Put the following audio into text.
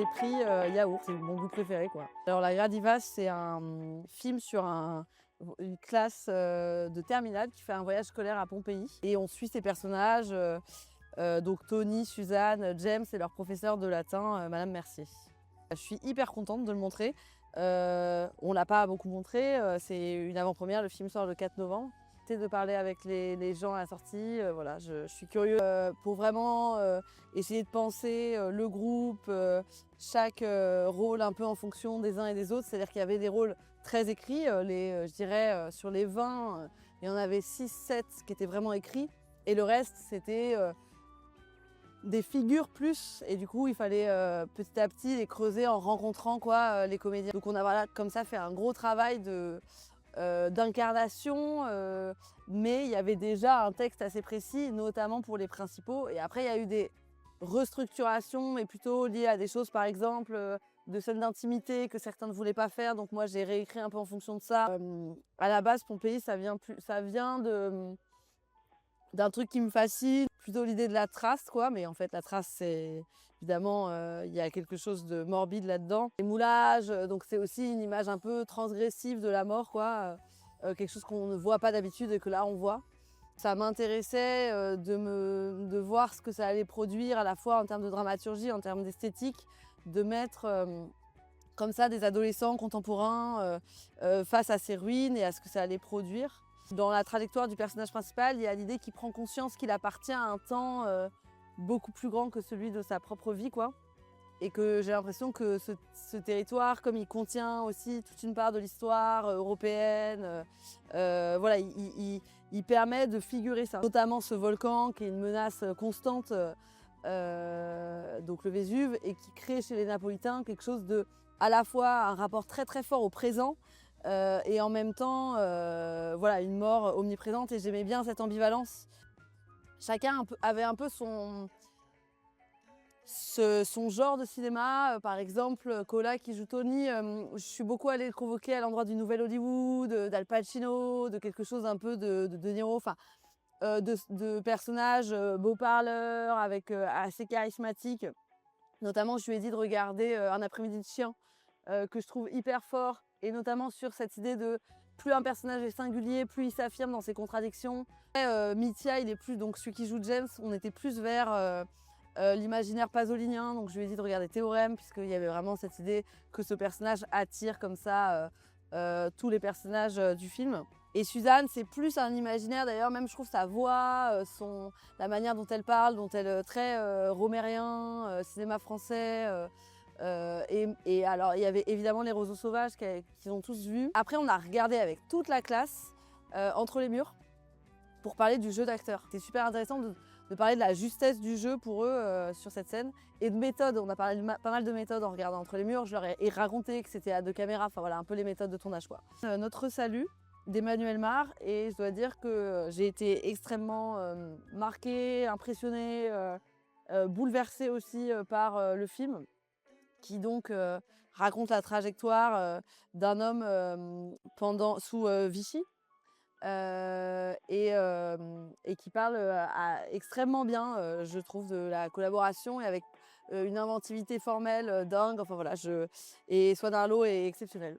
j'ai pris Yaourt, c'est mon goût préféré, quoi. Alors La Gradiva, c'est un film sur une classe de terminale qui fait un voyage scolaire à Pompéi. Et on suit ces personnages, donc Tony, Suzanne, James et leur professeur de latin, Madame Mercier. Je suis hyper contente de le montrer. On l'a pas beaucoup montré, c'est une avant-première, le film sort le 4 novembre. De parler avec les gens à la sortie, voilà, je suis curieuse pour vraiment essayer de penser le groupe, chaque rôle un peu en fonction des uns et des autres. C'est-à-dire qu'il y avait des rôles très écrits, je dirais sur les 20, il y en avait 6-7 qui étaient vraiment écrits et le reste c'était des figures plus, et du coup il fallait petit à petit les creuser en rencontrant les comédiens. Donc on a voilà, comme ça fait un gros travail d'incarnation, mais il y avait déjà un texte assez précis, notamment pour les principaux. Et après, il y a eu des restructurations, mais plutôt liées à des choses, par exemple, de scènes d'intimité que certains ne voulaient pas faire. Donc moi, j'ai réécrit un peu en fonction de ça. À la base, Pompéi, ça vient d'un truc qui me fascine, plutôt l'idée de la trace, quoi. Mais en fait, la trace, c'est évidemment, il y a quelque chose de morbide là-dedans. Les moulages, donc c'est aussi une image un peu transgressive de la mort, quoi. Quelque chose qu'on ne voit pas d'habitude et que là, on voit. Ça m'intéressait de voir ce que ça allait produire, à la fois en termes de dramaturgie, en termes d'esthétique, de mettre comme ça des adolescents contemporains face à ces ruines et à ce que ça allait produire. Dans la trajectoire du personnage principal, il y a l'idée qu'il prend conscience qu'il appartient à un temps beaucoup plus grand que celui de sa propre vie, quoi. Et que j'ai l'impression que ce territoire, comme il contient aussi toute une part de l'histoire européenne, voilà, il permet de figurer ça. Notamment ce volcan qui est une menace constante, donc le Vésuve, et qui crée chez les Napolitains quelque chose de, à la fois un rapport très très fort au présent, et en même temps, voilà, une mort omniprésente. Et j'aimais bien cette ambivalence. Chacun avait un peu son genre de cinéma. Par exemple, Cola qui joue Tony, je suis beaucoup allée le convoquer à l'endroit du Nouvel Hollywood, d'Al Pacino, de quelque chose un peu de Niro, enfin, de personnages beaux parleurs, avec assez charismatiques. Notamment, je lui ai dit de regarder Un après-midi de chien, que je trouve hyper fort, et notamment sur cette idée de plus un personnage est singulier, plus il s'affirme dans ses contradictions. Mitya, il est plus, donc celui qui joue James, on était plus vers l'imaginaire pasolinien, donc je lui ai dit de regarder Théorème, puisqu'il y avait vraiment cette idée que ce personnage attire comme ça tous les personnages du film. Et Suzanne, c'est plus un imaginaire, d'ailleurs, même je trouve sa voix, la manière dont elle parle, dont elle très romérien, cinéma français. Et alors, il y avait évidemment Les Roseaux Sauvages qu'ils ont tous vus. Après, on a regardé avec toute la classe, Entre les murs, pour parler du jeu d'acteur. C'était super intéressant de parler de la justesse du jeu pour eux sur cette scène, et de méthode. On a parlé de pas mal de méthodes en regardant Entre les murs. Je leur ai raconté que c'était à 2 caméras, enfin voilà, un peu les méthodes de tournage, quoi. Notre salut d'Emmanuel Mar, et je dois dire que j'ai été extrêmement marquée, impressionnée, bouleversée aussi par le film, qui donc raconte la trajectoire d'un homme sous Vichy, et qui parle extrêmement bien, je trouve, de la collaboration, et avec une inventivité formelle dingue. Enfin voilà, et Swan Arlo est exceptionnel.